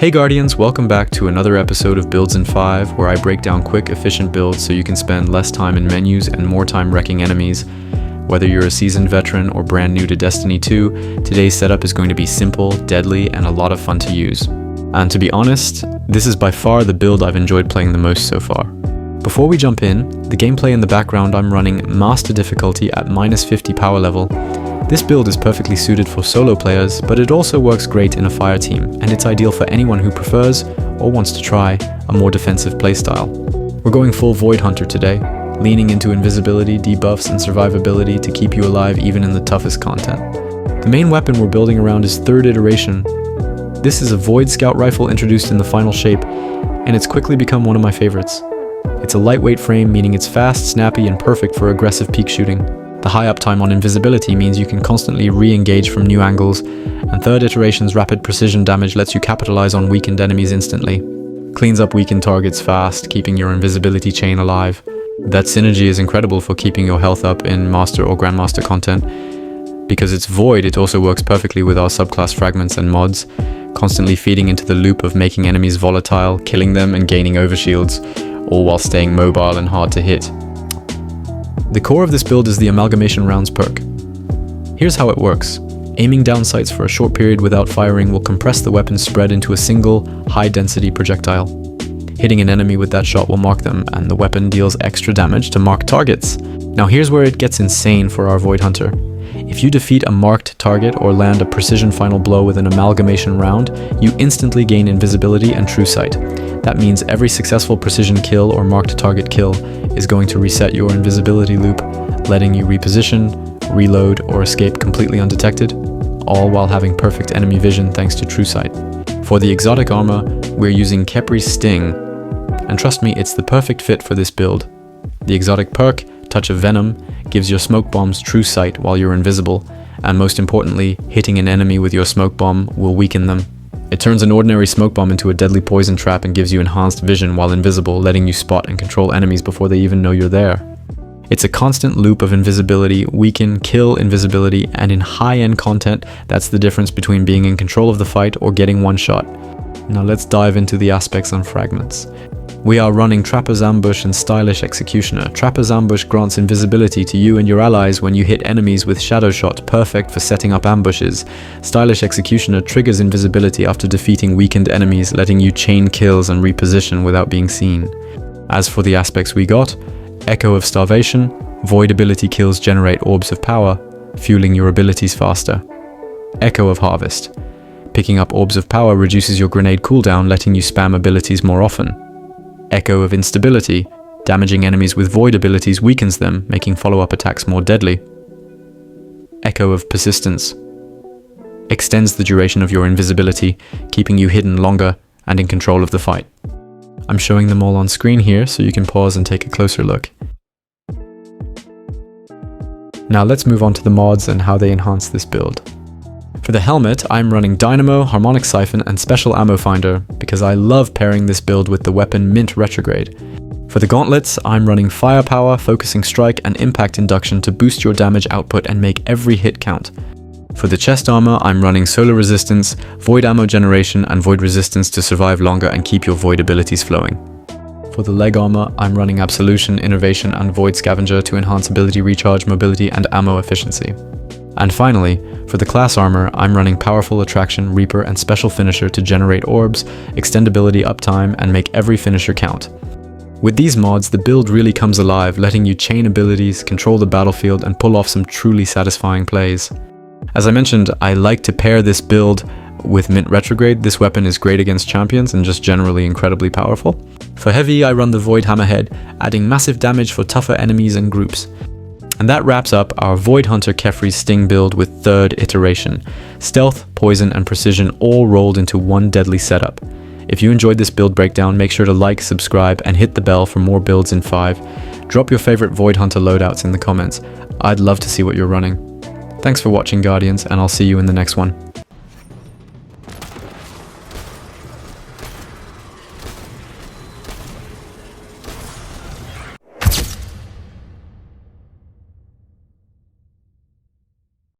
Hey Guardians, welcome back to another episode of Builds in 5, where I break down quick, efficient builds so you can spend less time in menus and more time wrecking enemies. Whether you're a seasoned veteran or brand new to Destiny 2, today's setup is going to be simple, deadly, and a lot of fun to use. And to be honest, this is by far the build I've enjoyed playing the most so far. Before we jump in, the gameplay in the background, I'm running Master difficulty at -50 power level. This build is perfectly suited for solo players, but it also works great in a fire team, and it's ideal for anyone who prefers, or wants to try, a more defensive playstyle. We're going full Void Hunter today, leaning into invisibility, debuffs, and survivability to keep you alive even in the toughest content. The main weapon we're building around is 3rd iteration. This is a Void Scout rifle introduced in the final shape, and it's quickly become one of my favorites. It's a lightweight frame, meaning it's fast, snappy, and perfect for aggressive peek shooting. The high uptime on invisibility means you can constantly re-engage from new angles, and 3rd iteration's rapid precision damage lets you capitalize on weakened enemies instantly. Cleans up weakened targets fast, keeping your invisibility chain alive. That synergy is incredible for keeping your health up in Master or Grandmaster content. Because it's Void, it also works perfectly with our subclass Fragments and mods, constantly feeding into the loop of making enemies volatile, killing them and gaining overshields, all while staying mobile and hard to hit. The core of this build is the Amalgamation Rounds perk. Here's how it works. Aiming down sights for a short period without firing will compress the weapon's spread into a single, high-density projectile. Hitting an enemy with that shot will mark them, and the weapon deals extra damage to marked targets. Now here's where it gets insane for our Void Hunter. If you defeat a marked target or land a precision final blow with an Amalgamation round, you instantly gain invisibility and true sight. That means every successful precision kill or marked target kill is going to reset your invisibility loop, letting you reposition, reload, or escape completely undetected, all while having perfect enemy vision thanks to true sight. For the exotic armor, we're using Kephri's Sting, and trust me, it's the perfect fit for this build. The exotic perk, Touch of Venom, gives your smoke bombs true sight while you're invisible, and most importantly, hitting an enemy with your smoke bomb will weaken them. It turns an ordinary smoke bomb into a deadly poison trap and gives you enhanced vision while invisible, letting you spot and control enemies before they even know you're there. It's a constant loop of invisibility, weaken, kill invisibility, and in high-end content, that's the difference between being in control of the fight or getting one shot. Now let's dive into the aspects on Fragments. We are running Trapper's Ambush and Stylish Executioner. Trapper's Ambush grants invisibility to you and your allies when you hit enemies with Shadow Shot, perfect for setting up ambushes. Stylish Executioner triggers invisibility after defeating weakened enemies, letting you chain kills and reposition without being seen. As for the aspects we got, Echo of Starvation, Void ability kills generate orbs of power, fueling your abilities faster. Echo of Harvest. Picking up orbs of power reduces your grenade cooldown, letting you spam abilities more often. Echo of Instability. Damaging enemies with Void abilities weakens them, making follow-up attacks more deadly. Echo of Persistence. Extends the duration of your invisibility, keeping you hidden longer and in control of the fight. I'm showing them all on screen here, so you can pause and take a closer look. Now let's move on to the mods and how they enhance this build. For the helmet, I'm running Dynamo, Harmonic Siphon, and Special Ammo Finder, because I love pairing this build with the weapon Mint Retrograde. For the Gauntlets, I'm running Firepower, Focusing Strike, and Impact Induction to boost your damage output and make every hit count. For the chest armor, I'm running Solar Resistance, Void Ammo Generation, and Void Resistance to survive longer and keep your Void abilities flowing. For the leg armor, I'm running Absolution, Innovation, and Void Scavenger to enhance ability recharge, mobility, and ammo efficiency. And finally, for the class armor, I'm running Powerful Attraction, Reaper, and Special Finisher to generate orbs, extend ability uptime, and make every finisher count. With these mods, the build really comes alive, letting you chain abilities, control the battlefield, and pull off some truly satisfying plays. As I mentioned, I like to pair this build with Mint Retrograde. This weapon is great against champions and just generally incredibly powerful. For heavy, I run the Void Hammerhead, adding massive damage for tougher enemies and groups. And that wraps up our Void Hunter Kephri Sting build with 3rd iteration. Stealth, poison, and precision all rolled into one deadly setup. If you enjoyed this build breakdown, make sure to like, subscribe, and hit the bell for more builds in 5. Drop your favorite Void Hunter loadouts in the comments. I'd love to see what you're running. Thanks for watching, Guardians, and I'll see you in the next one.